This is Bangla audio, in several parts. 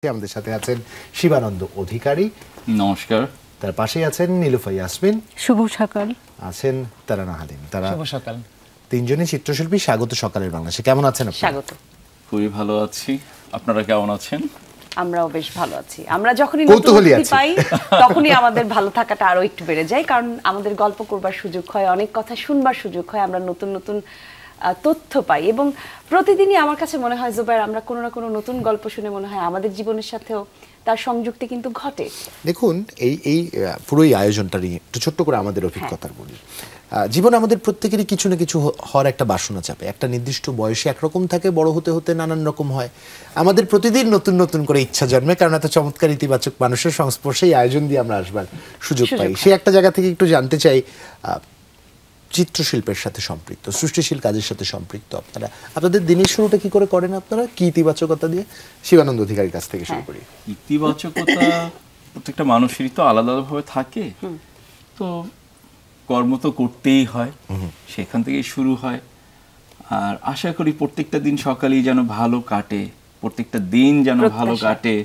আমাদের সাথে আছেন শিবানন্দ অধিকারী, নমস্কার। তার পাশেই আছেন নীলুফা ইয়াসমিন, শুভ সকাল। আছেন তারানা হালিম। তারা শুভ সকাল। তিনজনই চিত্রশিল্পী। স্বাগত সকালের বাংলাদেশে। কেমন আছেন আপনি? স্বাগত। খুবই ভালো আছি, আপনারা কেমন আছেন? আমরাও বেশ ভালো আছি। আমরা যখনই কৌতূহলী নতুন আছি। পাই তখনই আমাদের ভালো থাকাটা আরো একটু বেড়ে যায়, কারণ আমাদের গল্প করবার সুযোগ হয়, অনেক কথা শুনবার সুযোগ হয়, আমরা নতুন নতুন তথ্য পাই এবং প্রতিদিনই আমার কাছে মনে হয় জুবায়ের, আমরা কোনো না কোনো নতুন গল্প শুনে মনে হয় আমাদের জীবনের সাথেও তার সংযুক্তি কিন্তু ঘটে। দেখুন, এই পুরো আয়োজনটা নিয়ে একটু ছোট্ট করে আমাদের অভিজ্ঞতার বলি। জীবনে আমাদের প্রত্যেকেরই কিছু না কিছু হওয়ার একটা বাসনা চাপে। একটা নির্দিষ্ট বয়সে একরকম থাকে, বড় হতে হতে নানান রকম হয়। আমাদের প্রতিদিন নতুন নতুন করে ইচ্ছা জন্মে, কারণ এত চমৎকার ইতিবাচক মানুষের সংস্পর্শে এই আয়োজন দিয়ে আমরা আসবার সুযোগ পাই। সে একটা জায়গা থেকে একটু জানতে চাই, চিত্রশিল্পের সাথে সম্পৃক্ত, সৃষ্টিশীল কাজের সাথে সম্পৃক্ত আপনাদের দিনের শুরুটা কি করে করেন? আপনারা কি ইতিবাচকতা দিয়ে? শিবানন্দ অধিকারীর কাছ থেকে শুরু করি। ইতিবাচকতা প্রত্যেকটা মানুষেরই তো আলাদা আলাদাভাবে থাকে, তো কর্ম তো করতেই হয়, সেখান থেকেই শুরু হয়। আর আশা করি প্রত্যেকটা দিন সকালেই যেন ভালো কাটে, প্রত্যেকটা দিন যেন ভালো কাটে,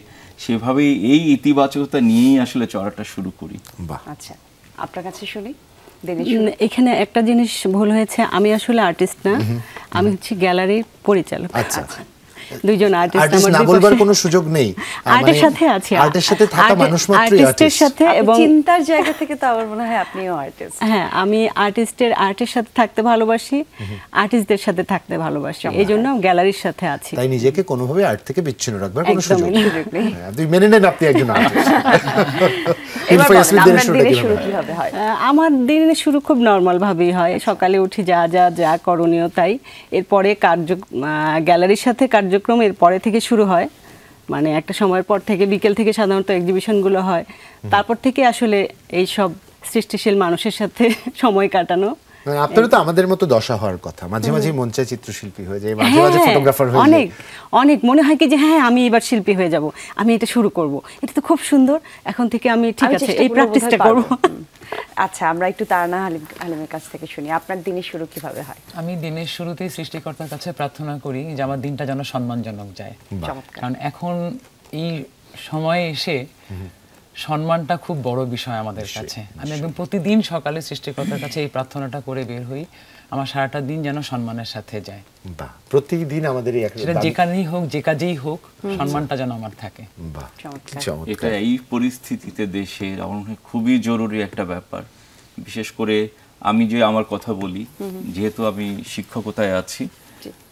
সেভাবেই এই ইতিবাচকতা নিয়েই আসলে চলাটা শুরু করি। বাহ, আচ্ছা, আপনার কাছে শুনি। এখানে একটা জিনিস ভুল হয়েছে, আমি আসলে আর্টিস্ট না, আমি হচ্ছে গ্যালারির পরিচালক। আচ্ছা, দুইজন আর্টিস্ট না বলবার কোনো সুযোগ নেই। আর্টের সাথে আছে, আর্টের সাথে থাকা মানুষ মাত্রই আর্টিস্টের সাথে, এবং চিন্তার জায়গা থেকে তো আমার মনে হয় আপনিও আর্টিস্ট। হ্যাঁ, আমি আর্টের সাথে থাকতে ভালোবাসি, আর্টিস্টদের সাথে থাকতে ভালোবাসি, এই জন্য গ্যালারির সাথে আছি। তাই নিজেকে কোনোভাবে আর্ট থেকে বিচ্ছিন্ন রাখবার কোনো সুযোগ নেই। আপনি মেনে নেন আপনি একজন আর্টিস্ট। আমার দিনের শুরু খুব নর্মাল ভাবেই হয়, সকালে উঠি যা যা যা করণীয় তাই। এরপরে গ্যালারির সাথে কার্যক্রম এরপরে থেকে শুরু হয়, মানে একটা সময়ের পর থেকে, বিকেল থেকে সাধারণত এক্সিবিশনগুলো হয়, তারপর থেকে আসলে এই সব সৃষ্টিশীল মানুষের সাথে সময় কাটানো। আপনারও তো আমাদের মতো দশা হওয়ার কথা, মাঝে মাঝে মন চায় চিত্রশিল্পী হয়ে যায়, মাঝে মাঝে ফটোগ্রাফার হয়ে যায়। অনেক অনেক মনে হয় কি যে হ্যাঁ, আমি এবার শিল্পী হয়ে যাব, আমি এটা শুরু করব, এটা তো খুব সুন্দর, এখন থেকে আমি ঠিক আছে এই প্র্যাকটিসটা করব। আচ্ছা, আমরা একটু তারানা হালিমের কাছ থেকে শুনি, আপনার দিনের শুরু কিভাবে হয়? আমি দিনের শুরুতেই সৃষ্টিকর্তার কাছে প্রার্থনা করি যে আমার দিনটা যেন সম্মানজনক যায়, কারণ এখন এই সময়ে এসে সম্মানটা খুব বড় বিষয় আমাদের কাছে। আমি একদম প্রতিদিন সকালে সৃষ্টিকর্তার কাছে এই প্রার্থনাটা করে বের হই, আমার সারাটা দিন যেন সম্মানের সাথে যায়। বাহ, প্রতিদিন আমাদের সেটা যেখানেই হোক, যে কাজেই হোক, সম্মানটা যেন আমার থাকে। বাহ, এটা এই পরিস্থিতিতে দেশের আমার মনে হয় খুবই জরুরি একটা ব্যাপার। বিশেষ করে আমি যে আমার কথা বলি, যেহেতু আমি শিক্ষকতায় আছি,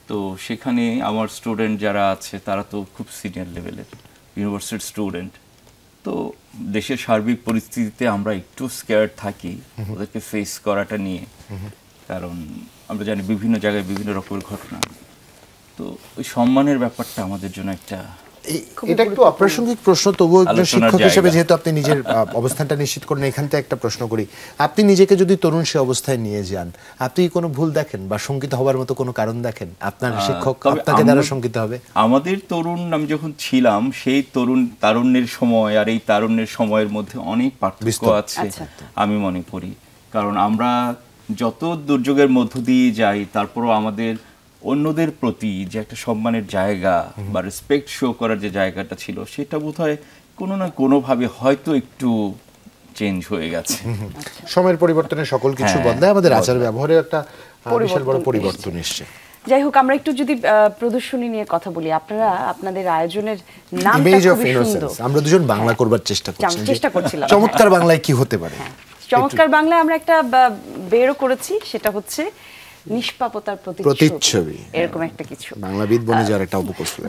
তো সেখানে আমার স্টুডেন্ট যারা আছে তারা তো খুব সিনিয়র লেভেলের ইউনিভার্সিটির স্টুডেন্ট। তো দেশের সার্বিক পরিস্থিতিতে আমরা একটু স্কেয়ার্ড থাকি ওদেরকে ফেস করাটা নিয়ে, কারণ আমরা জানি বিভিন্ন জায়গায় বিভিন্ন রকমের ঘটনা। তো ওই সম্মানের ব্যাপারটা আমাদের জন্য একটা, এটা একটু অপ্রাসঙ্গিক প্রশ্ন, তবুও একজন শিক্ষক হিসেবে যেহেতু আপনি নিজের অবস্থানটা নিশ্চিত করেন, এখান থেকে একটা প্রশ্ন করি। আপনি নিজেকে যদি তরুণ সে অবস্থায় নিয়ে যান, আপনি কোনো ভুল দেখেন বা শঙ্কিত হবার মতো কোনো কারণ দেখেন? আপনার শিক্ষক আপনাকে দ্বারা শঙ্কিত হবে? আমাদের তরুণ আমি যখন ছিলাম, সেই তারুণ্যের সময় আর এই তারুণ্যের সময়ের মধ্যে অনেক পার্থক্য আছে আমি মনে করি। কারণ আমরা যত দুর্যোগের মধ্য দিয়ে যাই, তারপরও আমাদের অন্যদের প্রতি যে একটা সম্মানের জায়গা বা রেসপেক্ট শো করার যে জায়গাটা ছিল, সেটা বোধহয় কোনো না কোনোভাবে হয়তো একটু চেঞ্জ হয়ে গেছে। সময়ের পরিবর্তনে সকল কিছু বদলায়, আমাদের আচার ব্যবহারে একটা বিশাল বড় পরিবর্তন এসেছে। যাই হোক, আমরা একটু যদি প্রদর্শনী নিয়ে কথা বলি, আপনারা আপনাদের আয়োজনের নামটা খুবই সুন্দর। আমরা দুজন বাংলা করবার চেষ্টা করছিলাম, চমৎকার বাংলায় কি হতে পারে। চমৎকার বাংলায় আমরা একটা বেরও করেছি, সেটা হচ্ছে নিষ্পাপতার প্রতিচ্ছবি, এরকম একটা কিছু। বাংলাবিদ বনে যাওয়ার একটা অপকৌশল,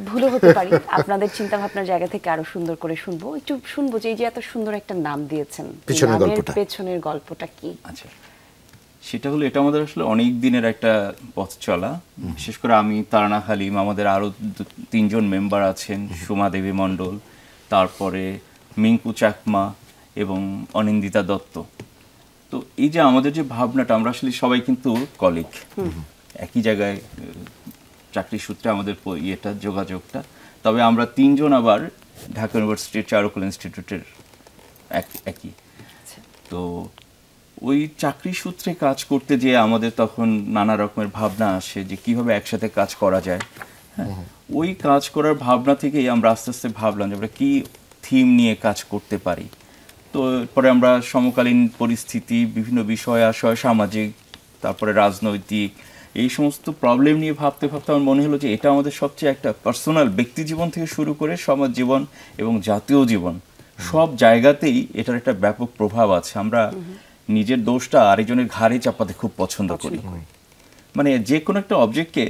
ভুলও হতে পারি। আপনাদের চিন্তা ভাবনার জায়গা থেকে আরো সুন্দর করে শুনবো, একটু শুনবো যে এই যে এত সুন্দর একটা নাম দিয়েছেন, পেছনের গল্পটা কি? আচ্ছা, সেটা হলো, এটা আমাদের আসলে অনেক দিনের একটা পথ চলা। বিশেষ করে আমি, তারানা হালিম, আমাদের আরো 3 জন মেম্বার আছেন, সুমা দেবী মণ্ডল, তারপরে মিঙ্কু চাকমা এবং অনিন্দিতা দত্ত। তো এই যে আমাদের যে ভাবনাটা, আমরা আসলে সবাই কিন্তু কলিগ, একই জায়গায় চাকরি সূত্রে আমাদের যোগাযোগটা। তবে আমরা 3 জন আবার ঢাকা ইউনিভার্সিটির চারুকলা ইনস্টিটিউটের একই। তো ওই চাকরি সূত্রে কাজ করতে যেয়ে আমাদের তখন নানা রকমের ভাবনা আসে যে কিভাবে একসাথে কাজ করা যায়। ওই কাজ করার ভাবনা থেকেই আমরা আস্তে আস্তে ভাবলাম যে আমরা কী থিম নিয়ে কাজ করতে পারি। তো এরপরে আমরা সমকালীন পরিস্থিতি, বিভিন্ন বিষয় আশয়, সামাজিক, তারপরে রাজনৈতিক, এই সমস্ত প্রবলেম নিয়ে ভাবতে ভাবতে আমার মনে হলো যে এটা আমাদের সবচেয়ে একটা পার্সোনাল, ব্যক্তি জীবন থেকে শুরু করে সমাজ জীবন এবং জাতীয় জীবন সব জায়গাতেই এটার একটা ব্যাপক প্রভাব আছে। আমরা নিজের দোষটা আরেকজনের ঘাড়ে চাপাতে খুব পছন্দ করি। মানে যে কোনো একটা অবজেক্টকে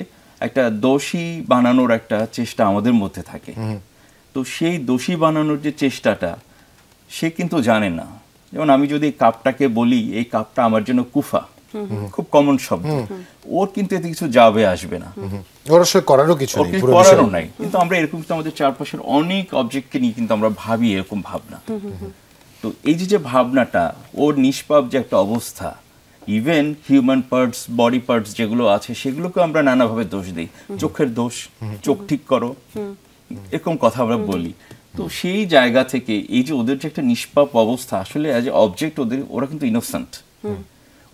একটা দোষী বানানোর একটা চেষ্টা আমাদের মধ্যে থাকে। তো সেই দোষী বানানোর যে চেষ্টাটা সে কিন্তু জানে না। যেমন আমি যদি কাপটাকে বলি এই কাপটা আমার জন্য কুফা, খুব কমন শব্দ, ওর কিন্তু এতে কিছু যাবে আসবে না, ওর আসলে করারও কিছু নেই, পুরো করারও বিষয় নাই। কিন্তু আমরা এরকম কিন্তু আমাদের চারপাশের অনেক অবজেক্টকে নিয়ে কিন্তু আমরা ভাবি এরকম ভাবনা। তো এই যে ভাবনাটা, ওর নিষ্পাপ যে একটা অবস্থা, even human parts, body parts যেগুলো আছে সেগুলোকে আমরা নানাভাবে দোষ দিই। চোখের দোষ, চোখ ঠিক করো, এরকম কথা আমরা বলি। তো সেই জায়গা থেকে এই যে ওদের যে একটা নিষ্পাপ অবস্থা, আসলে অ্যাজ এ অবজেক্ট ওরা কিন্তু ইনোসেন্ট।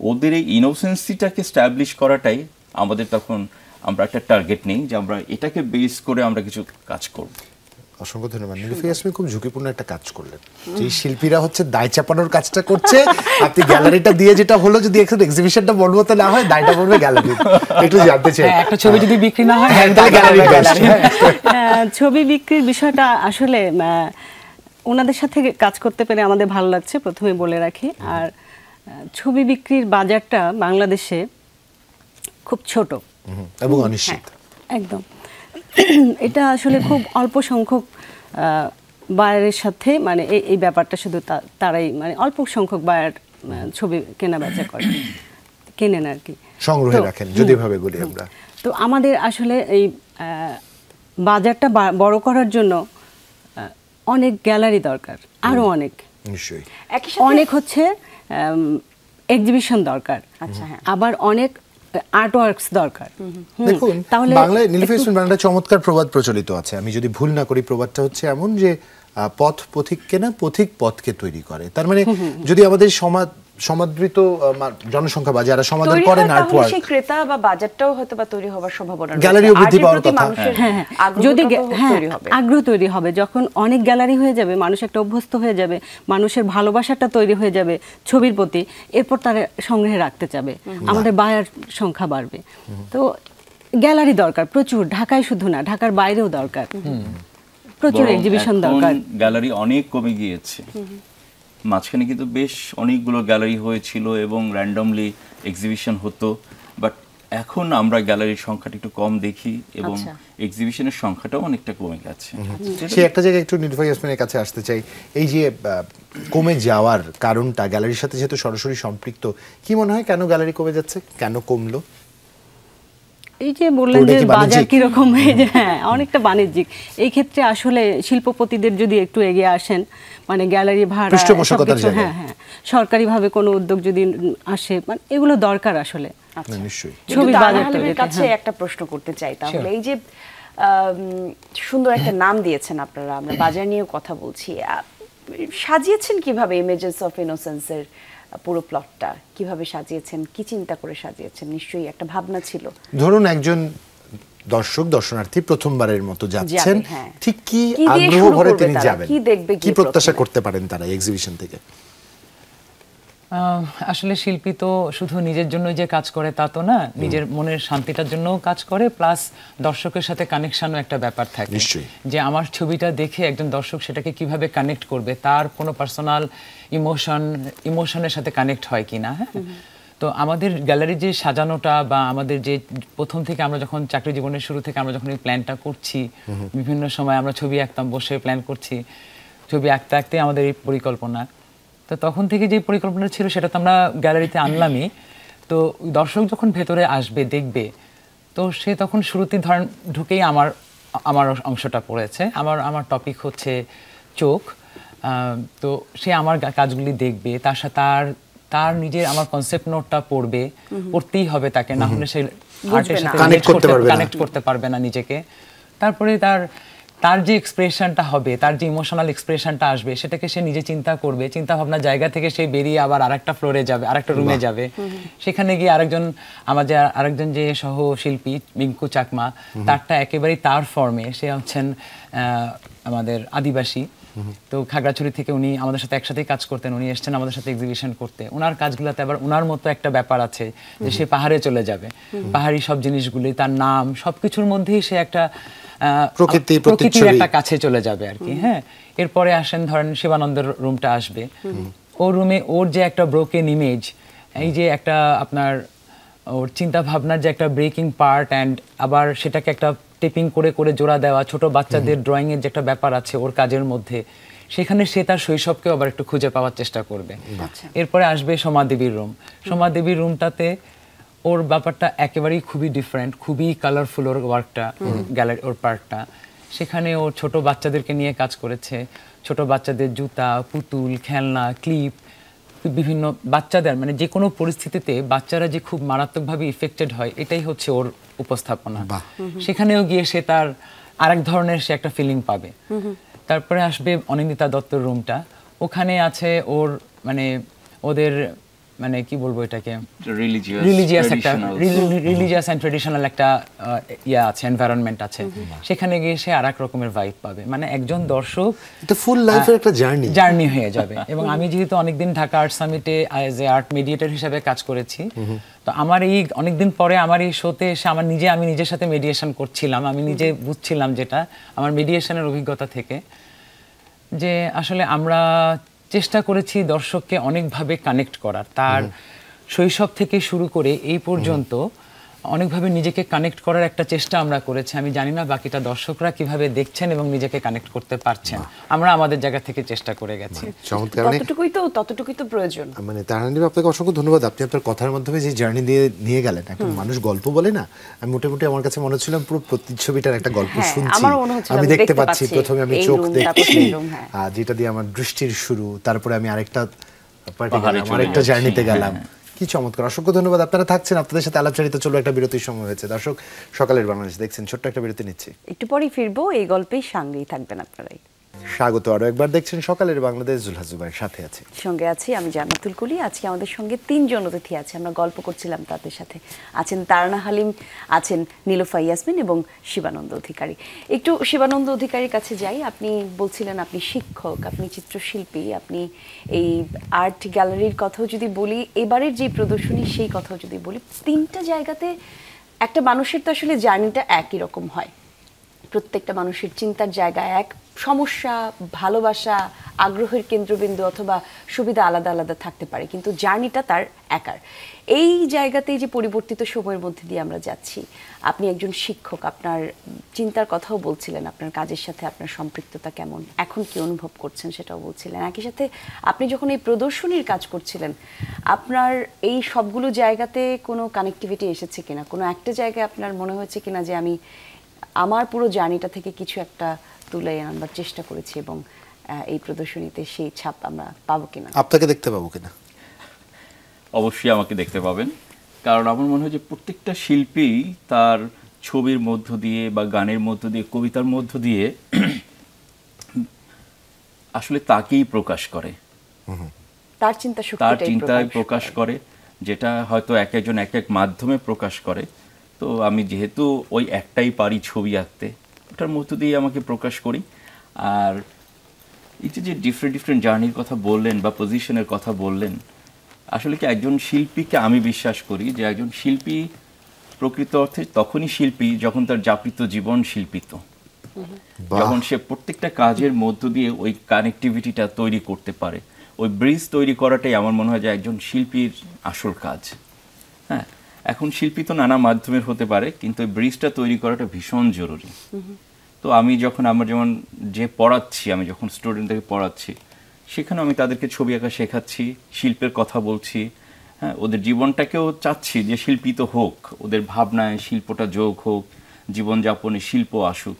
ওদের এই ইনোসেন্সিটাকে স্ট্যাবলিশ করাটাই আমাদের তখন, আমরা একটা টার্গেট নেই যে আমরা এটাকে বেস করে আমরা কিছু কাজ করব। অসংখ্য ধন্যবাদ। নীলুফা ইয়াসমিন খুব ঝুঁকিপূর্ণ একটা কাজ করলেন। যে শিল্পীরা হচ্ছে দায় চাপানোর কাজটা করছে, আপনি গ্যালারিটা দিয়ে যেটা হলো, যদি এখন এক্সিবিশনটা বড় মতো না হয়, দায়টা পড়বে গ্যালারি। একটু জানতে চাই, একটা ছবি যদি বিক্রি না হয় তাহলে গ্যালারি। ছবি বিক্রির বিষয়টা আসলে ওনাদের সাথে কাজ করতে পেরে আমাদের ভালো লাগছে, প্রথমে বলে রাখি। আর ছবি বিক্রির বাজারটা বাংলাদেশে খুব ছোট এবং অনিশ্চিত। একদম। এটা আসলে খুব অল্প সংখ্যক বায়ারের সাথে, মানে এই ব্যাপারটা শুধু তারাই, মানে অল্প সংখ্যক বায়ার ছবি কেনা বেচা কেনেন আর কি, সংগ্রহে রাখেন যদি ভাবে বলি আমরা। তো আমাদের আসলে এই বাজারটা বড় করার জন্য অনেক গ্যালারি দরকার, আরো অনেক, নিশ্চয়ই অনেক হচ্ছে এক্সিবিশন দরকার, আবার অনেক আর্টওয়ার্কস দরকার। দেখুন, বাংলায় নীলুফা ইয়াসমিন বাংলায় চমৎকার প্রবাদ প্রচলিত আছে, আমি যদি ভুল না করি প্রবাদটা হচ্ছে এমন যে পথ পথিককে না, পথিক পথকে তৈরি করে। তার মানে যদি আমাদের সমাদৃত জনসংখ্যা বা যারা সমাদর করেন আর্টওয়ার্ক, সেই ক্রেতা বা বাজারটাও হয়তো বা তৈরি হওয়ার সম্ভাবনা রয়েছে, গ্যালারিও বৃদ্ধি পাওয়ার কথা। যদি আগ্রহ তৈরি হবে, যখন অনেক গ্যালারি হয়ে যাবে, মানুষ একটা অভ্যস্ত হয়ে যাবে, মানুষের ভালোবাসাটা তৈরি হয়ে যাবে ছবির প্রতি, এরপর তারা সংগ্রহে রাখতে চাবে, আমাদের বায়ার সংখ্যা বাড়বে। তো গ্যালারি দরকার প্রচুর, ঢাকায় শুধু না, ঢাকার বাইরেও দরকার, প্রচুর এক্সিবিশন দরকার। গ্যালারি অনেক কমে গিয়েছে। মাঝখানে কিন্তু বেশ অনেকগুলো গ্যালারি হয়েছিল এবং র্যান্ডমলি এক্সিবিশন হতো, বাট এখন আমরা গ্যালারির সংখ্যাটা একটু কম দেখি এবং এক্সিবিশনের সংখ্যাটাও অনেকটা কমে গেছে। সেই একটা জায়গায় একটু নীলুফা ইয়াসমিনের কাছে আসতে চাই, এই যে কমে যাওয়ার কারণটা, গ্যালারির সাথে যেহেতু সরাসরি সম্পৃক্ত, কি মনে হয় কেন গ্যালারি কমে যাচ্ছে, কেন কমলো? এই যে বললেন যে বাজার কিরকম হয়ে যায়, হ্যাঁ অনেকটা বাণিজ্যিক। এই ক্ষেত্রে আসলে শিল্পপতিদের যদি একটু এগিয়ে আসেন, মানে গ্যালারি ভাড়া, হ্যাঁ হ্যাঁ, সরকারিভাবে কোনো উদ্যোগ যদি আসে, মানে এগুলো দরকার আসলে। নিশ্চয়ই। ছবির বাজারের কাছে একটা প্রশ্ন করতে চাই, তাহলে এই যে সুন্দর একটা নাম দিয়েছেন আপনারা, আমরা বাজার নিয়েও কথা বলছি, সাজিয়েছেন কিভাবে ইমেজেস অফ ইনোসেন্সের পুরো প্লটটা, কিভাবে সাজিয়েছেন, কি চিন্তা করে সাজিয়েছেন? নিশ্চয়ই একটা ভাবনা ছিল। ধরুন একজন দর্শনার্থী প্রথমবারের মতো যাচ্ছেন, ঠিক কি আগ্রহ ভরে তিনি যাবেন, কি দেখবে, কি প্রত্যাশা করতে পারেন তারা এক্সিবিশন থেকে? আসলে শিল্পী তো শুধু নিজের জন্য যে কাজ করে তা তো না, নিজের মনের শান্তিটার জন্যও কাজ করে, প্লাস দর্শকের সাথে কানেকশনও একটা ব্যাপার থাকে, যে আমার ছবিটা দেখে একজন দর্শক সেটাকে কিভাবে কানেক্ট করবে, তার কোনো পার্সোনাল ইমোশনের সাথে কানেক্ট হয় কিনা। হ্যাঁ, তো আমাদের গ্যালারি যে সাজানোটা বা আমাদের যে প্রথম থেকে আমরা যখন চাকরি জীবনের শুরু থেকে আমরা যখন এই প্ল্যানটা করছি, বিভিন্ন সময় আমরা ছবি আঁকতাম, বসে প্ল্যান করছি, ছবি আঁকতে আঁকতে আমাদের এই পরিকল্পনা, তো তখন থেকে যে পরিকল্পনা ছিল সেটা তো আমরা গ্যালারিতে আনলামই। তো দর্শক যখন ভেতরে আসবে, দেখবে, তো সে তখন শুরুতে ধরেন ঢুকেই আমার অংশটা পড়েছে, আমার টপিক হচ্ছে চোখ, তো সে আমার কাজগুলি দেখবে, তার সাথে তার নিজের আমার কনসেপ্ট নোটটা পড়তেই হবে তাকে, না হলে সে আর্টের সাথে কানেক্ট করতে পারবে না নিজেকে। তারপরে তার তার যে এক্সপ্রেশনটা হবে, তার যে ইমোশনাল এক্সপ্রেশনটা আসবে, সেটাকে সে নিজে চিন্তা করবে, চিন্তা ভাবনার জায়গা থেকে সে বেরিয়ে আবার আরেকটা ফ্লোরে যাবে, আরেকটা রুমে যাবে, সেখানে গিয়ে আরেকজন যে সহশিল্পী মিঙ্কু চাকমা, তারটা একেবারেই তার ফর্মে, সে হচ্ছেন আমাদের আদিবাসী, তো খাগড়াছড়ি থেকে উনি আমাদের সাথে একসাথেই কাজ করতেন, উনি এসেছেন আমাদের সাথে এক্সিবিশন করতে। ওনার কাজগুলোতে আবার ওনার মতো একটা ব্যাপার আছে যে সে পাহাড়ে চলে যাবে, পাহাড়ি সব জিনিসগুলি, তার নাম, সবকিছুর মধ্যেই সে একটা প্রকৃতির একটা কাছে চলে যাবে আর কি। হ্যাঁ, এরপরে আসেন ধরেন শিবানন্দের রুমটা আসবে, ও রুমে ওর যে একটা ব্রোকেন ইমেজ, এই যে একটা আপনার ওর চিন্তা ভাবনার যে একটা ব্রেকিং পার্ট, অ্যান্ড আবার সেটাকে একটা টেপিং করে করে জোড়া দেওয়া, ছোট বাচ্চাদের ড্রয়িং এর যে একটা ব্যাপার আছে ওর কাজের মধ্যে, সেখানে সে তার শৈশবকেও আবার একটু খুঁজে পাওয়ার চেষ্টা করবে। এরপরে আসবে সোমাদেবীর রুম। সোমাদেবীর রুমটাতে ওর ব্যাপারটা একেবারেই খুবই ডিফারেন্ট, খুবই কালারফুল ওর ওয়ার্কটা, গ্যালারি ওর পার্কটা। সেখানে ও ছোট বাচ্চাদেরকে নিয়ে কাজ করেছে, ছোট বাচ্চাদের জুতা, পুতুল, খেলনা, ক্লিপ, বিভিন্ন বাচ্চাদের মানে যে কোনো পরিস্থিতিতে বাচ্চারা যে খুব মারাত্মকভাবে ইফেক্টেড হয়, এটাই হচ্ছে ওর উপস্থাপনা। সেখানেও গিয়ে সে তার আরেক ধরনের সে একটা ফিলিং পাবে। তারপরে আসবে অনিন্দিতা দত্তর রুমটা, ওখানে আছে ওর মানে ওদের মানে কি বলবো এটাকে, রিলিজিয়াস এন্ড ট্রেডিশনাল একটা ইয়া আছে, এনভায়রনমেন্ট আছে, সেখানে গিয়ে সে আরেক রকমের ভাইব পাবে। মানে একজন দর্শক এটা ফুল লাইফের একটা জার্নি হয়ে যাবে। এবং আমি যেহেতু অনেকদিন ঢাকা আর্ট সামিটে অ্যাজ এ আর্ট মিডিয়েটর হিসেবে কাজ করেছি, তো আমার এই অনেকদিন পরে আমার এই শোতে এসে আমি নিজের সাথে মেডিয়েশন করছিলাম, আমি নিজে বুঝছিলাম যেটা আমার মেডিয়েশনের অভিজ্ঞতা থেকে, যে আসলে আমরা চেষ্টা করেছি দর্শককে অনেকভাবে কানেক্ট করার, তার শৈশব থেকে শুরু করে এই পর্যন্ত অনেকভাবে নিজেকে কানেক্ট করার একটা চেষ্টা আমরা করেছি। আমি জানি না বাকিটা দর্শকরা কিভাবে দেখছেন এবং নিজেকে কানেক্ট করতে পারছেন, আমরা আমাদের জায়গা থেকে চেষ্টা করে গেছি। ততটুকুই তো প্রয়োজন। মানে তারান্বী, আপনাকে অসংখ্য ধন্যবাদ। আপনি আপনার কথার মাধ্যমে যে জার্নি দিয়ে নিয়ে গেলেন, একটা মানুষ গল্প বলে না, আমি মোটামুটি আমার কাছে মনে হচ্ছিল পুরো প্রতিচ্ছবিটার একটা গল্প শুনছি, আমি দেখতে পাচ্ছি। প্রথমে আমি চোখ দেখছি, যেটা দিয়ে আমার দৃষ্টির শুরু, তারপরে আমি আরেকটা জার্নিতে গেলাম। কি চমৎকার, অসংখ্য ধন্যবাদ। আপনারা থাকছেন, আপনাদের সাথে আলাপচারিতা চলো, একটা বিরতির সময় হয়েছে। দর্শক, সকালের বাংলাদেশ দেখছেন, ছোট্ট একটা বিরতি নিচ্ছি, একটু পরেই ফিরবো। এই গল্পেই সঙ্গেই থাকবেন আপনারাই। স্বাগত আরো একবার, দেখছেন সকালের বাংলাদেশ, জুলহাস জুবাইর সাথে আছি, সঙ্গে আছি আমি জান্নাতুল কুলি। আজকে আমাদের সঙ্গে তিনজন অতিথি আছে, আমরা গল্প করছিলাম তাদের সাথে। আছেন তারানা হালিম, আছেন নীলোফা ইয়াসমিন এবং শিবানন্দ অধিকারী। একটু শিবানন্দ অধিকারীর কাছে যাই। আপনি বলছিলেন আপনি শিক্ষক, আপনি চিত্রশিল্পী, আপনি এই আর্ট গ্যালারির কথাও যদি বলি, এবারের যে প্রদর্শনী সেই কথাও যদি বলি, তিনটা জায়গাতে একটা মানুষের তো আসলে জার্নিটা একই রকম হয়, প্রত্যেকটা মানুষের চিন্তার জায়গা এক, সমস্যা, ভালোবাসা, আগ্রহের কেন্দ্রবিন্দু অথবা সুবিধা আলাদা আলাদা থাকতে পারে, কিন্তু জার্নিটা তার একার। এই জায়গাতেই যে পরিবর্তিত সময়ের মধ্যে দিয়ে আমরা যাচ্ছি, আপনি একজন শিক্ষক, আপনার চিন্তার কথাও বলছিলেন, আপনার কাজের সাথে আপনার সম্পৃক্ততা কেমন, এখন কি অনুভব করছেন সেটাও বলছিলেন। একই সাথে আপনি যখন এই প্রদর্শনীর কাজ করছিলেন, আপনার এই সবগুলো জায়গাতে কোনো কানেক্টিভিটি এসেছে কিনা, কোনো একটা জায়গায় আপনার মনে হয়েছে কিনা যে আমি আমার পুরো জার্নিটা থেকে কিছু একটা তুলে আনবার চেষ্টা করেছি এবং এই প্রদর্শনীতে সেই ছাপ আমরা পাবো কিনা, আপনাকে দেখতে পাবো কিনা? অবশ্যই আমাকে দেখতে পাবেন, কারণ আমার মনে হয় যে প্রত্যেকটা শিল্পী তার ছবির মধ্য দিয়ে বা গানের মধ্য দিয়ে, কবিতার মধ্য দিয়ে আসলে তাকেই প্রকাশ করে, তার চিন্তায় প্রকাশ করে, যেটা হয়তো এক একজন এক এক মাধ্যমে প্রকাশ করে। তো আমি যেহেতু ওই একটাই পারি ছবি আঁকতে, ওটার মধ্য দিয়ে আমাকে প্রকাশ করি। আর এই যে ডিফারেন্ট জার্নির কথা বললেন বা পজিশনের কথা বললেন, আসলে কি একজন শিল্পীকে আমি বিশ্বাস করি যে একজন শিল্পী প্রকৃত অর্থে তখনই শিল্পী যখন তার যাপিত জীবন শিল্পিত, যখন সে প্রত্যেকটা কাজের মধ্য দিয়ে ওই কানেক্টিভিটিটা তৈরি করতে পারে। ওই ব্রিজ তৈরি করাটাই আমার মনে হয় যে একজন শিল্পীর আসল কাজ। হ্যাঁ, এখন শিল্পী তো নানা মাধ্যমের হতে পারে, কিন্তু ওই ব্রিজটা তৈরি করাটা ভীষণ জরুরি। তো আমি যখন যেমন আমি যখন স্টুডেন্টদেরকে পড়াচ্ছি, সেখানে আমি তাদেরকে ছবি আঁকা শেখাচ্ছি, শিল্পের কথা বলছি। হ্যাঁ, ওদের জীবনটাকেও চাচ্ছি যে শিল্পিত হোক, ওদের ভাবনায় শিল্পটা যোগ হোক, জীবনযাপনে শিল্প আসুক।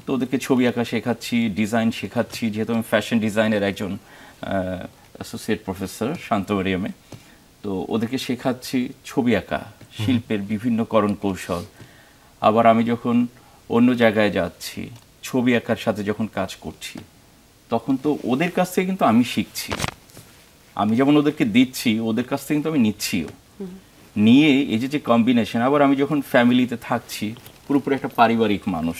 তো ওদেরকে ছবি আঁকা শেখাচ্ছি, ডিজাইন শেখাচ্ছি, যেহেতু আমি ফ্যাশন ডিজাইনের একজন অ্যাসোসিয়েট প্রফেসর শান্তমরিয়ামে। তো ওদেরকে শেখাচ্ছি ছবি আঁকা, শিল্পের বিভিন্ন করণ কৌশল। আবার আমি যখন অন্য জায়গায় যাচ্ছি, ছবি আঁকার সাথে যখন কাজ করছি, তখন তো ওদের কাছ থেকে কিন্তু আমি শিখছি। আমি যেমন ওদেরকে দিচ্ছি, ওদের কাছ থেকে কিন্তু আমি নিচ্ছিও। নিয়ে এই যে কম্বিনেশন, আবার আমি যখন ফ্যামিলিতে থাকছি, পুরোপুরি একটা পারিবারিক মানুষ,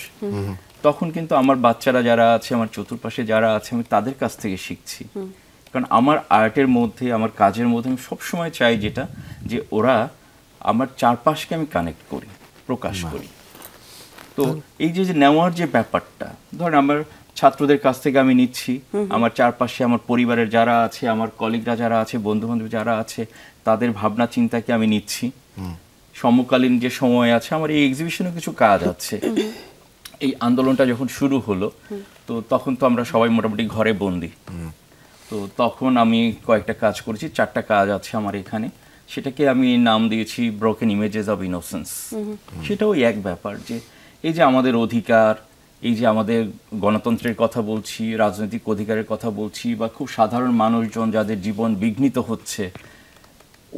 তখন কিন্তু আমার বাচ্চারা যারা আছে, আমার চতুর্পাশে যারা আছে, আমি তাদের কাছ থেকে শিখছি। কারণ আমার আর্টের মধ্যে, আমার কাজের মধ্যে আমি সবসময় চাই যেটা, যে ওরা আমার চারপাশকে আমি কানেক্ট করি, প্রকাশ করি। তো এই যে নেওয়ার যে ব্যাপারটা, ধরেন আমার ছাত্রদের কাছ থেকে আমি নিচ্ছি, আমার চারপাশে আমার পরিবারের যারা আছে, আমার কলিগরা যারা আছে, বন্ধু বান্ধব যারা আছে, তাদের ভাবনা চিন্তাকে আমি নিচ্ছি। সমকালীন যে সময় আছে, আমার এই এক্সিবিশনে কিছু কাজ আছে। এই আন্দোলনটা যখন শুরু হলো, তো তখন তো আমরা সবাই মোটামুটি ঘরে বন্দি। তো তখন আমি কয়েকটা কাজ করেছি, 4টা কাজ আছে আমার এখানে। সেটাকে আমি নাম দিয়েছি ব্রোকেন ইমেজেস অফ ইনোসেন্স। সেটাও এক ব্যাপার যে এই যে আমাদের অধিকার, এই যে আমাদের গণতন্ত্রের কথা বলছি, রাজনৈতিক অধিকারের কথা বলছি, বা খুব সাধারণ মানুষজন যাদের জীবন বিঘ্নিত হচ্ছে,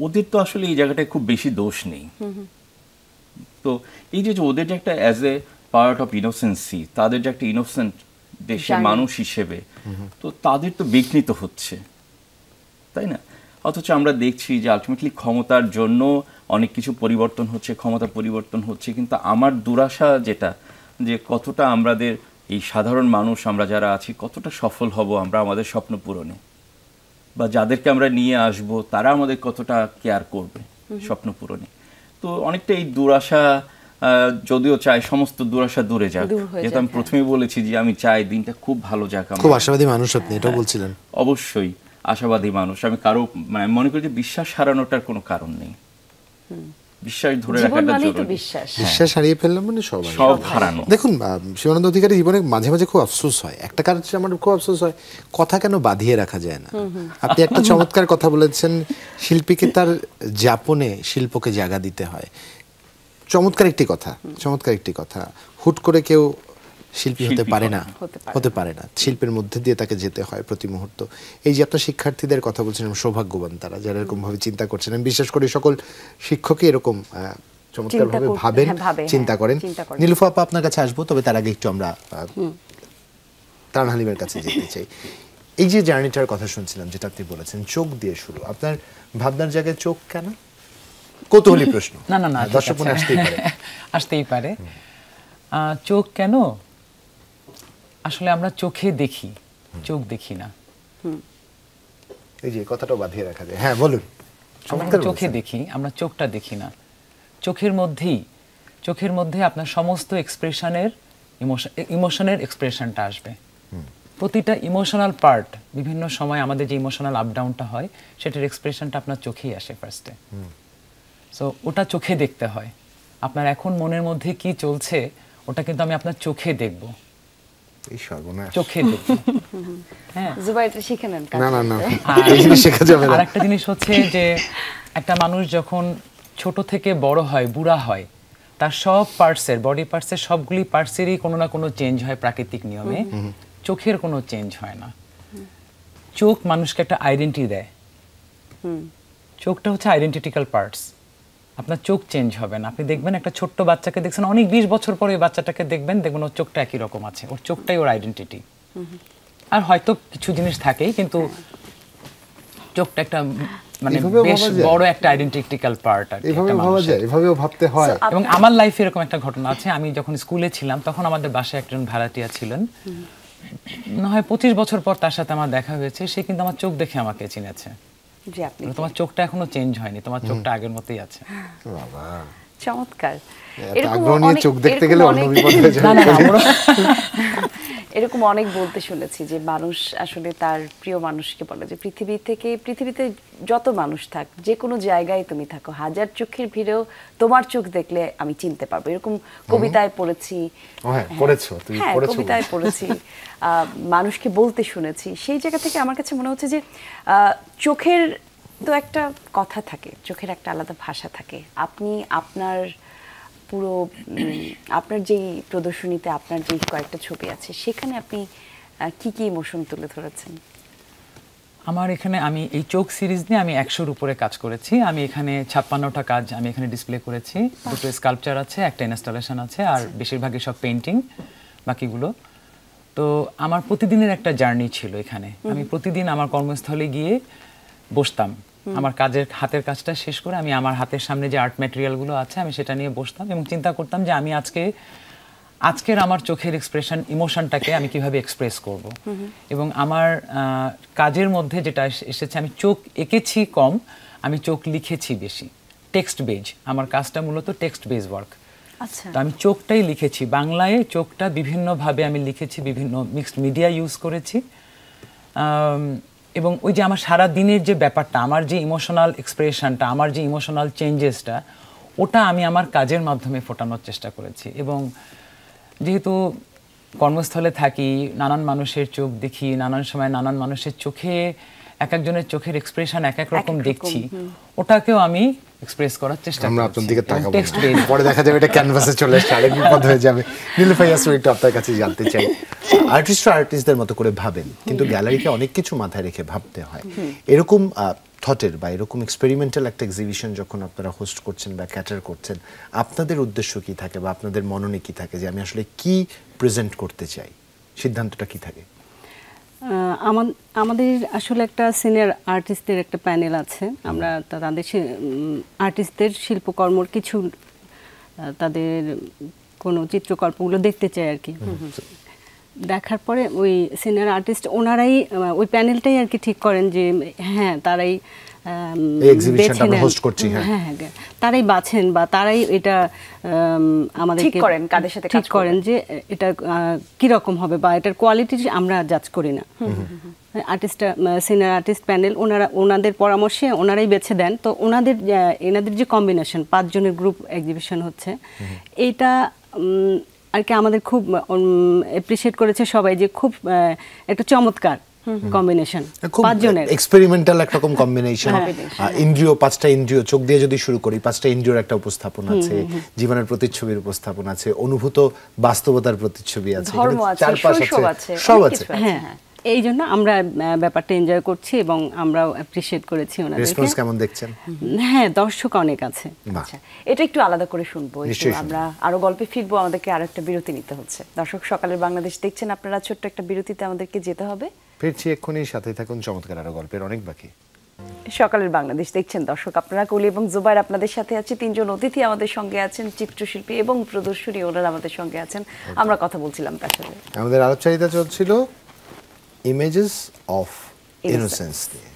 ওদের তো আসলে এই জায়গাটায় খুব বেশি দোষ নেই। তো এই যে ওদের যে একটা অ্যাজ এ পার্ট অফ ইনোসেন্সি, তাদের যে একটা ইনোসেন্ট দেশের মানুষ হিসেবে, তো তাদের তো বিঘ্নিত হচ্ছে, তাই না? অথচ আমরা দেখছি যে আলটিমেটলি ক্ষমতার জন্য অনেক কিছু পরিবর্তন হচ্ছে, ক্ষমতা পরিবর্তন হচ্ছে, কিন্তু আমার দুরাশা যেটা, যে কতটা আমাদের এই সাধারণ মানুষ আমরা যারা আছি, কতটা সফল হব আমরা আমাদের স্বপ্ন পূরণে, বা যাদেরকে আমরা নিয়ে আসব তারা আমাদের কতটা কেয়ার করবে স্বপ্ন পূরণে। তো অনেকটা এই দুরাশা, যদিও চাই সমস্ত দুরাশা দূরে যাক, যেহেতু আমি প্রথমেই বলেছি যে আমি চাই দিনটা খুব ভালো যাক। খুব আশাবাদী মানুষ আপনি, এটাও বলছিলেন। অবশ্যই আশাবাদী মানুষ আমি। কারো মানে মনে করি যে বিশ্বাস হারানোটার কোনো কারণ নেই, বিশ্বাস ধরে রাখাটা জরুরি। বিশ্বাস হারিয়ে ফেললাম মানে সব হারানো। দেখুন শিবানন্দ অধিকারী জীবনে মাঝে মাঝে খুব আফসোস হয়, একটা কারণ হচ্ছে আমার খুব আফসোস হয় কথা কেন বাঁধিয়ে রাখা যায় না। আপনি একটা চমৎকার কথা বলেছেন, শিল্পীকে তার যাপনে শিল্পকে জায়গা দিতে হয়। চমৎকার একটি কথা, চমৎকার একটি কথা। হুট করে কেউ শিল্পী হতে পারে না, হতে পারে না। শিল্পের মধ্যে দিয়ে তাকে যেতে হয় প্রতি মুহূর্ত। এই যে আপনার শিক্ষার্থীদের কথা বলছিলাম, সৌভাগ্যবান তারা যারা এরকম ভাবে চিন্তা করছেন। আমি বিশ্বাস করি সকল শিক্ষকই এরকম চমৎকারভাবে ভাবেন, চিন্তা করেন। নীলুফা আপা আপনার কাছে আসবো, তবে তার আগে একটু আমরা তারান হালিমের কাছে যেতে চাই। এই যে জার্নিটার কথা শুনছিলাম, যেটা আপনি বলেছেন চোখ দিয়ে শুরু, আপনার ভাবনার জায়গায় চোখ কেন? কৌতূহলী প্রশ্ন। না না না, দর্শক মনে আসতেই পারে। চোখ কেন? আসলে আমরা চোখে দেখি, চোখ দেখি না। এই যে কথাটা বাঁধিয়ে রাখা যায়। হ্যাঁ বলুন। আমরা চোখে দেখি, আমরা চোখটা দেখি না। চোখের মধ্যে আপনার সমস্ত এক্সপ্রেশনের, ইমোশনের এক্সপ্রেশনটা আসবে। প্রতিটা ইমোশনাল পার্ট, বিভিন্ন সময় আমাদের যে ইমোশনাল আপ ডাউনটা হয়, সেটার এক্সপ্রেশনটা আপনার চোখেই আসে ফার্স্টে। সো ওটা চোখে দেখতে হয়। আপনার এখন মনের মধ্যে কি চলছে, ওটা কিন্তু আমি আপনার চোখে দেখব। এই সর্বনাশ, চোখে দেখব। হ্যাঁ, জুবাইরটা শিখে নেন। না না না, এই জিনিস শেখা যাবে না। আরেকটা জিনিস হচ্ছে যে একটা মানুষ যখন ছোট থেকে বড় হয়, বুড়া হয়, তার সব পার্টসের, বডি পার্টসের সবগুলি পার্টসেরই কোনো না কোনো চেঞ্জ হয় প্রাকৃতিক নিয়মে। চোখের কোনো চেঞ্জ হয় না। চোখ মানুষকে একটা আইডেন্টিটি দেয়। চোখটা হচ্ছে আইডেন্টিটিক্যাল পার্টস। আপনার চোখ চেঞ্জ হবে না। আপনি দেখবেন একটা ছোট্ট বাচ্চাকে দেখছেন, অনেক 20 বছর পরে ওই বাচ্চাটাকে দেখবেন ওর চোখটা একই রকম আছে। ওর চোখটাই ওর আইডেন্টিটি। আর হয়তো কিছু জিনিস থাকেই, কিন্তু চোখটা একটা মানে বেশ বড় একটা আইডেন্টিটিক্যাল পার্ট। আর এইভাবে ভাবা যায়, এভাবেও ভাবতে হয়। এবং আমার লাইফে এরকম একটা ঘটনা আছে। আমি যখন স্কুলে ছিলাম, তখন আমাদের বাসায় একজন ভাড়াটিয়া ছিলেন। না হয় 25 বছর পর তার সাথে আমার দেখা হয়েছে। সে কিন্তু আমার চোখ দেখে আমাকে চিনেছে। জি, আপনি তোমার চোখটা এখনো চেঞ্জ হয়নি, তোমার চোখটা আগের মতোই আছে। বাবা, চমৎকার। এরকম অনেক বলতে শুনেছি যে মানুষ আসলে তার প্রিয় মানুষকে বলে যে পৃথিবীতে যত মানুষ থাক, যে কোনো জায়গায় তুমি থাকো, হাজার চোখের ভিড়েও তোমার চোখ দেখলে আমি চিনতে পারবো। এরকম কবিতায় পড়েছি, কবিতায় পড়েছি, মানুষকে বলতে শুনেছি। সেই জায়গা থেকে আমার কাছে মনে হচ্ছে যে চোখের তো একটা কথা থাকে, চোখের একটা আলাদা ভাষা থাকে। আপনি আপনার পুরো আপনার যেই প্রদর্শনীতে আপনার যেই কয়েকটা ছবি আছে, সেখানে আপনি কি কি ইমোশন তুলে ধরেছেন? আমার এখানে, আমি এই চোখ সিরিজ নিয়ে আমি 100-র উপরে কাজ করেছি। আমি এখানে 56টা কাজ আমি এখানে ডিসপ্লে করেছি। দুটো স্কাল্পচার আছে, একটা ইনস্টলেশন আছে, আর বেশিরভাগই সব পেইন্টিং বাকিগুলো। তো আমার প্রতিদিনের একটা জার্নি ছিল এখানে। আমি প্রতিদিন আমার কর্মস্থলে গিয়ে বসতাম, আমার হাতের কাজটা শেষ করে আমি আমার হাতের সামনে যে আর্ট ম্যাটেরিয়ালগুলো আছে আমি সেটা নিয়ে বসতাম এবং চিন্তা করতাম যে আমি আজকের আমার চোখের এক্সপ্রেশন, ইমোশনটাকে আমি কিভাবে এক্সপ্রেস করব। এবং আমার কাজের মধ্যে যেটা এসেছে, আমি চোখ এঁকেছি কম, আমি চোখ লিখেছি বেশি। টেক্সট বেজ, আমার কাজটা মূলত টেক্সট বেজ ওয়ার্ক। আচ্ছা, তো আমি চোখটাই লিখেছি, বাংলায় চোখটা বিভিন্নভাবে আমি লিখেছি, বিভিন্ন মিক্সড মিডিয়া ইউজ করেছি। এবং ওই যে আমার সারা দিনের যে ব্যাপারটা, আমার যে ইমোশনাল এক্সপ্রেশনটা, আমার যে ইমোশনাল চেঞ্জেসটা, ওটা আমি আমার কাজের মাধ্যমে ফোটানোর চেষ্টা করেছি। এবং যেহেতু কর্মস্থলে থাকি, নানান মানুষের চোখ দেখি, নানান সময় নানান মানুষের চোখে এক একজনের চোখের এক্সপ্রেশন এক এক রকম দেখছি, ওটাকেও আমি এক্সপ্রেস করার চেষ্টা করি। আমরা আপনার দিকে তাকাবো টেক্সট না। বেজ পরে দেখা যাবে এটা ক্যানভাসে চলে আসছে, আরেক বিপদ হয়ে যাবে। নীলুফার ইয়াসমিন, একটু আপনার কাছে জানতে চাই, আর্টিস্টদের মতো করে ভাবেন, কিন্তু গ্যালারিকে অনেক কিছু মাথায় রেখে ভাবতে হয়। এরকম থটের বা এরকম এক্সপেরিমেন্টাল একটা এক্সিবিশন যখন আপনারা হোস্ট করছেন বা ক্যাটার করছেন, আপনাদের উদ্দেশ্য কি থাকে বা আপনাদের মননে কি থাকে যে আমি আসলে কি প্রেজেন্ট করতে চাই? সিদ্ধান্তটা কি থাকে? আমাদের আসলে একটা সিনিয়র আর্টিস্টদের একটা প্যানেল আছে। আমরা তাদের আর্টিস্টদের শিল্পকর্মর কিছু তাদের কোনো চিত্রকল্পগুলো দেখতে চাই আর কি। দেখার পরে ওই সিনিয়র আর্টিস্ট ওনারাই, ওই প্যানেলটাই আর কি ঠিক করেন যে হ্যাঁ তারাই এক্সিবিশনটা আমরা হোস্ট করছি, হ্যাঁ তারাই বাছেন বা তারাই এটা আমাদের ঠিক করেন, কাদের সাথে ঠিক করেন যে এটা কি রকম হবে বা এটার কোয়ালিটি আমরা জাজ করি না। আর্টিস্টটা সিনিয়র আর্টিস্ট প্যানেল ওনাদের পরামর্শে ওনারাই বেছে দেন। তো এনাদের যে কম্বিনেশন, 5 জনের গ্রুপ এক্সিবিশন হচ্ছে, এইটা আর কি আমাদের খুব অ্যাপ্রিশিয়েট করেছে সবাই, যে খুব একটা চমৎকার কম্বিনেশন, 5 জনের এক্সপেরিমেন্টাল একটা রকম কম্বিনেশন। ইন্দ্রিয়, 5টা ইন্দ্রিয়, চোখ দিয়ে যদি শুরু করি, 5টা ইন্দ্রিয়র একটা উপস্থাপন আছে, জীবনের প্রতিচ্ছবির উপস্থাপন আছে, অনুভূত বাস্তবতার প্রতিচ্ছবি আছে, ধর্ম আছে, শৈশব আছে, সব আছে। হ্যাঁ, এই জন্য আমরা ব্যাপারটা এনজয় করছি এবং আমরাও অ্যাপ্রিশিয়েট করেছি ওনাদেরকে। রেসপন্স কেমন দেখছেন? হ্যাঁ, দর্শক অনেক আছে। আচ্ছা, এটা একটু আলাদা করে শুনবো, আমরা আরো গল্পে ফিরবো, আমাদেরকে আরো একটা বিরতি নিতে হচ্ছে। দর্শক, সকালের বাংলাদেশ দেখছেন আপনারা, ছোট্ট একটা বিরতিতে আমাদেরকে যেতে হবে। ফিরছি এক্ষুনি, সাথে থাকুন, চমৎকার আরো গল্পের অনেক বাকি। সকালের বাংলাদেশ দেখছেন দর্শক আপনারা, কলি এবং জুবাইর আপনাদের সাথে আছে, 3 জন অতিথি আমাদের সঙ্গে আছেন, চিত্রশিল্পী এবং প্রদর্শনী ওনারা আমাদের সঙ্গে আছেন। আমরা কথা বলছিলাম তার সাথে, আমাদের আলোচনা চলছিল ইমেজেস অফ ইনোসেন্স দিয়ে,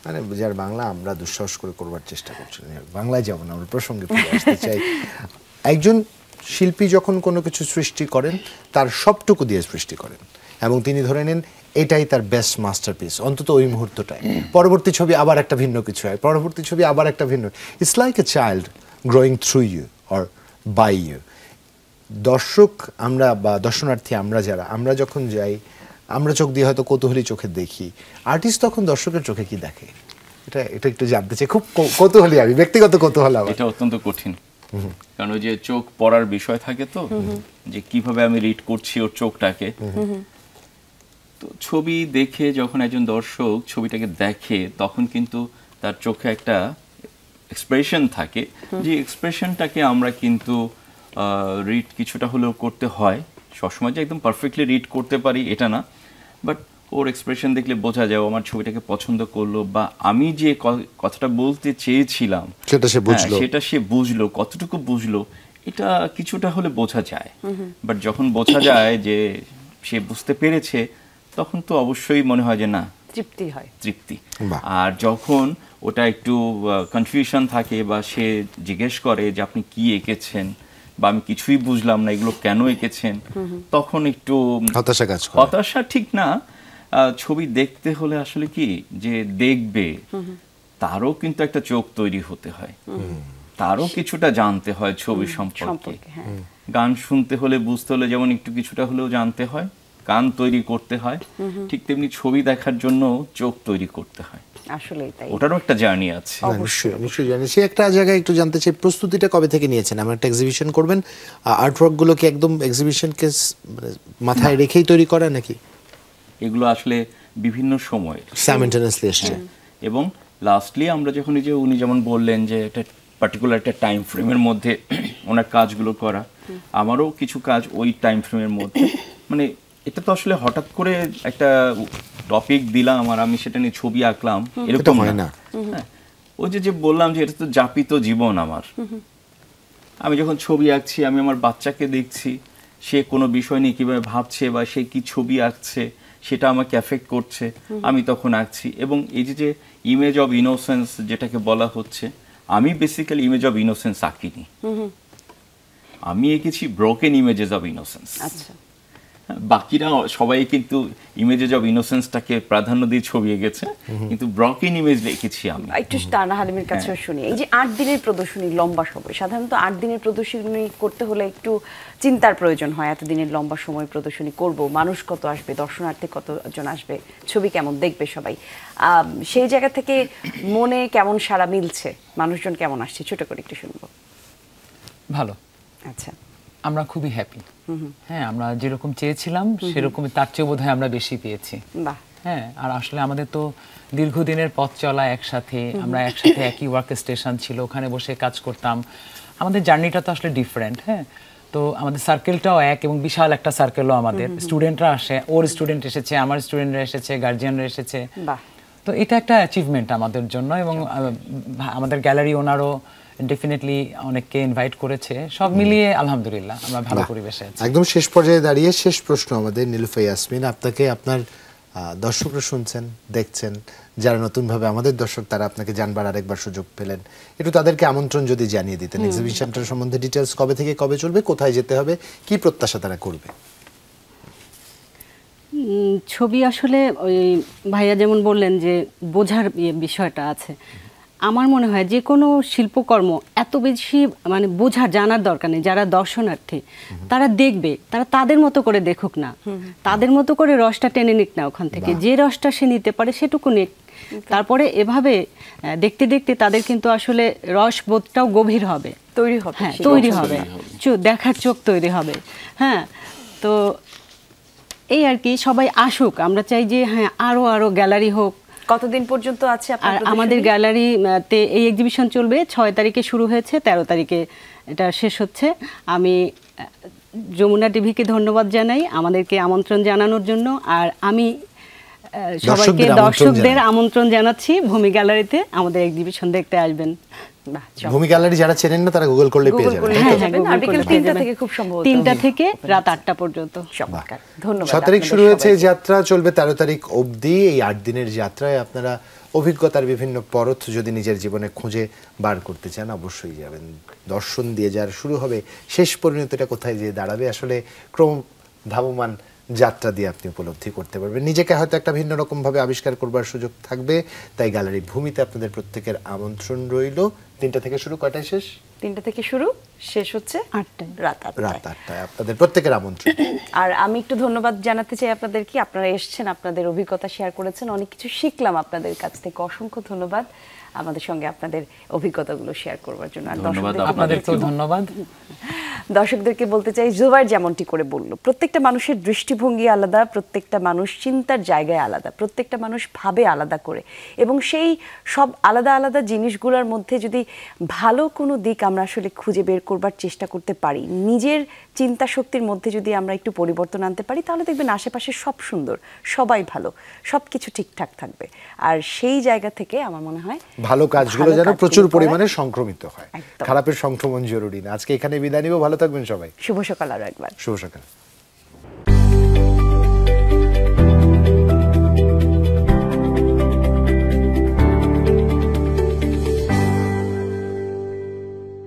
মানে যার বাংলা আমরা দুঃসাহস করে করবার চেষ্টা করছি। বাংলায় যাব না, আমরা প্রসঙ্গে ফিরে আসতে চাই। একজন শিল্পী যখন কোনো কিছু সৃষ্টি করেন, তার সবটুকু দিয়ে সৃষ্টি করেন এবং তিনি ধরে নেন এটাই তার বেস্ট মাস্টারপিস, অন্তত ওই মুহূর্তটায়। পরবর্তী ছবি আবার একটা ভিন্ন কিছু হয়, পরবর্তী ছবি আবার একটা ভিন্ন। It's like a child growing through you or by you. দর্শক আমরা বা দর্শনার্থী আমরা যখন যাই, আমরা চোখ দিয়ে হয়তো কৌতূহলী চোখে দেখি, আর্টিস্ট তখন দর্শকের চোখে কি দেখে, এটা একটু জানতে চাই। খুব কৌতূহলী, আমি ব্যক্তিগত কৌতূহল। এটা অত্যন্ত কঠিন, কারণ ওই যে চোখ পড়ার বিষয় থাকে, তো যে কিভাবে আমি রিড করছি ওর চোখটাকে। তো ছবি দেখে যখন একজন দর্শক ছবিটাকে দেখে, তখন কিন্তু তার চোখে একটা এক্সপ্রেশন থাকে, যে এক্সপ্রেশনটাকে আমরা কিন্তু রিড কিছুটা হলেও করতে হয়। সবসময় যে একদম পারফেক্টলি রিড করতে পারি এটা না, বাট ওর এক্সপ্রেশন দেখলে বোঝা যায় আমার ছবিটাকে পছন্দ করলো, বা আমি যে কথাটা বলতে চেয়েছিলাম সেটা সে বুঝলো, কতটুকু বুঝলো, এটা কিছুটা হলে বোঝা যায়। বাট যখন বোঝা যায় যে সে বুঝতে পেরেছে, তখন তো অবশ্যই মনে হয় যে না, তৃপ্তি হয়, তৃপ্তি। আর যখন ওটা একটু কনফিউশন থাকে, বা সে জিজ্ঞেস করে যে আপনি কি এঁকেছেন, বা আমি কিছুই বুঝলাম না, এগুলো কেন এঁকেছেন, তখন একটু হতাশা ঠিক না। ছবি দেখতে হলে আসলে কি, যে দেখবে তারও কিন্তু একটা চোখ তৈরি হতে হয়, তারও কিছুটা জানতে হয় ছবি সম্পর্কে। গান শুনতে হলে, বুঝতে হলে যেমন একটু কিছুটা হলেও জানতে হয়, গান তৈরি করতে হয়, ঠিক তেমনি ছবি দেখার জন্য চোখ তৈরি করতে হয়। আসলেই তাই, ওটারও একটা জার্নি আছে। নিশ্চয়ই জানি। সে একটা জায়গায় একটু জানতে চাই, প্রস্তুতিটা কবে থেকে নিয়েছেন? আমরা একটা এক্সিবিশন করবেন, আর্টওয়ার্কগুলো কি একদম এক্সিবিশনকে মাথায় রেখেই তৈরি করা নাকি? এগুলো আসলে বিভিন্ন সময় সাইমultaneously আসছে, এবং লাস্টলি আমরা যখন এই যে উনি যেমন বললেন যে একটা পার্টিকুলার একটা টাইম ফ্রেমের মধ্যে ওনার কাজগুলো করা, আমারও কিছু কাজ ওই টাইম ফ্রেমের মধ্যে, মানে এটা তো আসলে হঠাৎ করে একটা টপিক দিলাম আর আমি সেটা নিয়ে ছবি আঁকলাম, এটা এরকম হয় না। হ্যাঁ, ওই যে বললাম যে এটা তো যাপিত জীবন আমার। আমি যখন ছবি আঁকছি, আমি আমার বাচ্চাকে দেখছি, সে কোনো বিষয় নিয়ে কিভাবে ভাবছে বা সে কি ছবি আঁকছে সেটা আমাকে এফেক্ট করছে, আমি তখন আঁকছি। এবং এই যে ইমেজ অফ ইনোসেন্স যেটাকে বলা হচ্ছে, আমি বেসিক্যালি ইমেজ অফ ইনোসেন্স আঁকিনি, আমি এঁকেছি ব্রোকেন ইমেজেস অফ ইনোসেন্স। আচ্ছা, বাকিরা সবাই কিন্তু ইমেজেস অফ ইনোসেন্সটাকে প্রাধান্য দিয়ে ছবি এঁকেছে, কিন্তু ব্রোকেন ইমেজ লিখেছি আমি। একটু তানা হালিমের কাছেও শুনি। এই যে 8 দিনের প্রদর্শনী, লম্বা সময়, সাধারণত 8 দিনের প্রদর্শনী করতে হলে একটু চিন্তার প্রয়োজন হয়। এত দিনের লম্বা সময় প্রদর্শনী করব, মানুষ কত আসবে, দর্শনার্থী কতজন আসবে, ছবি কেমন দেখবে সবাই, সেই জায়গা থেকে মনে কেমন সাড়া মিলছে, মানুষজন কেমন আসছে, ছোট করে একটু শুনবো। ভালো, আচ্ছা, আমরা খুবই হ্যাপি। হ্যাঁ, আমরা যেরকম চেয়েছিলাম সেরকমই, তার চেয়ে বোধহয় আমরা বেশি পেয়েছি। বাহ। হ্যাঁ, আর আসলে আমাদের তো দীর্ঘদিনের পথ চলা একসাথে, আমরা একসাথে একই ওয়ার্ক স্টেশন ছিল, ওখানে বসে কাজ করতাম। আমাদের জার্নিটা তো আসলে ডিফারেন্ট। হ্যাঁ, তো আমাদের সার্কেলটাও এক, এবং বিশাল একটা সার্কেলও আমাদের। স্টুডেন্টরা আসে, ওর স্টুডেন্ট এসেছে, আমার স্টুডেন্টরা এসেছে, গার্জিয়ানরা এসেছে। বাহ। তো এটা একটা অ্যাচিভমেন্ট আমাদের জন্য, এবং আমাদের গ্যালারি ওনারও ডেফিনেটলি অনেককে ইনভাইট করেছে। সব মিলিয়ে আলহামদুলিল্লাহ আমরা ভালো পরিবেশে আছি। একদম শেষ পর্যায়ে দাঁড়িয়ে শেষ প্রশ্ন আমাদের, নীলুফা ইয়াসমিন, আপনাকে আপনার দর্শকরা শুনছেন, দেখছেন, যারা নতুনভাবে আমাদের দর্শক, তারা আপনাকে জানবার আরেকবার সুযোগ পেলেন, একটু তাদেরকে আমন্ত্রণ যদি জানিয়ে দিতেন, এক্সিবিশনটার সম্বন্ধে ডিটেলস, কবে থেকে কবে চলবে, কোথায় যেতে হবে, কি প্রত্যাশা তারা করবে? ছবি আসলে ওই ভাইয়া যেমন বললেন যে বোঝার বিষয়টা আছে, আমার মনে হয় যে কোনো শিল্পকর্ম এত বেশি মানে বোঝার জানার দরকার নেই। যারা দর্শনার্থী তারা দেখবে, তারা তাদের মতো করে দেখুক না, তাদের মতো করে রসটা টেনে নিক না ওখান থেকে, যে রসটা সে নিতে পারে সেটুকু নিক। তারপরে এভাবে দেখতে দেখতে তাদের কিন্তু আসলে রসবোধটাও গভীর হবে, তৈরি হবে। হ্যাঁ, তৈরি হবে, দেখার চোখ তৈরি হবে। হ্যাঁ, তো এই আর কি, সবাই আসুক, আমরা চাই যে হ্যাঁ আরো আরো গ্যালারি হোক। কতদিন পর্যন্ত আছে আপনার আর প্রদর্শনী? আমাদের গ্যালারিতে এই এক্সিবিশন চলবে 6 তারিখে শুরু হয়েছে, 13 তারিখে এটা শেষ হচ্ছে। আমি যমুনা টিভিকে ধন্যবাদ জানাই আমাদেরকে আমন্ত্রণ জানানোর জন্য। আর আমি সবাইকে, দর্শকদের আমন্ত্রণ জানাচ্ছি ভূমি গ্যালারিতে আমাদের এক্সিবিশন দেখতে আসবেন। ভূমি গ্যালারি যারা চেনেন না তারা গুগল করলে পেয়ে যাবেন। হ্যাঁ, বিকেল 3টা থেকে খুব সম্ভবত 3টা থেকে রাত 8টা পর্যন্ত। চমৎকার, ধন্যবাদ। 7 তারিখ শুরু হয়েছে এই যাত্রা, চলবে 13 তারিখ অবধি। এই 8 দিনের যাত্রায় আপনারা অভিজ্ঞতার বিভিন্ন পরত যদি নিজের জীবনে খুঁজে বার করতে চান, অবশ্যই যাবেন। দর্শন দিয়ে যার শুরু হবে, শেষ পরিণতিটা কোথায় যেয়ে দাঁড়াবে, আসলে ক্রম ধাবমান যাত্রা দিয়ে আপনি উপলব্ধি করতে পারবেন। নিজেকে হয়তো একটা ভিন্ন রকম ভাবে আবিষ্কার করবার সুযোগ থাকবে। তাই গ্যালারি ভূমিতে আপনাদের প্রত্যেকের আমন্ত্রণ রইল। 3টা থেকে শুরু, কয়টায় শেষ? 3টা থেকে শুরু, শেষ হচ্ছে 8টায়, রাত 8টায়। আপনাদের প্রত্যেকের আমন্ত্রণ। আর আমি একটু ধন্যবাদ জানাতে চাই আপনাদেরকে, আপনারা এসেছেন, আপনাদের অভিজ্ঞতা শেয়ার করেছেন, অনেক কিছু শিখলাম আপনাদের কাছ থেকে। অসংখ্য ধন্যবাদ আমাদের সঙ্গে আপনাদের অভিজ্ঞতাগুলো শেয়ার করবার জন্য। আর আপনাদেরকেও ধন্যবাদ। দর্শকদেরকে বলতে চাই, জুবাইর যেমনটি করে বলল, প্রত্যেকটা মানুষের দৃষ্টিভঙ্গি আলাদা, প্রত্যেকটা মানুষ চিন্তার জায়গায় আলাদা, প্রত্যেকটা মানুষ ভাবে আলাদা করে, এবং সেই সব আলাদা আলাদা জিনিসগুলোর মধ্যে যদি ভালো কোনো দিক আমরা আসলে খুঁজে বের করবার চেষ্টা করতে পারি, নিজের চিন্তা শক্তির মধ্যে যদি আমরা একটু পরিবর্তন আনতে পারি, তাহলে দেখবেন আশেপাশে সব সুন্দর, সবাই ভালো, সব কিছু ঠিকঠাক থাকবে। আর সেই জায়গা থেকে আমার মনে হয় ভালো কাজগুলো যেন প্রচুর পরিমাণে সংক্রমিত হয়, খারাপের সংক্রমণ জরুরি না। আজকে এখানে বিদায় নিব, ভালো থাকবেন সবাই। শুভ সকাল। আরো একবার শুভ সকাল।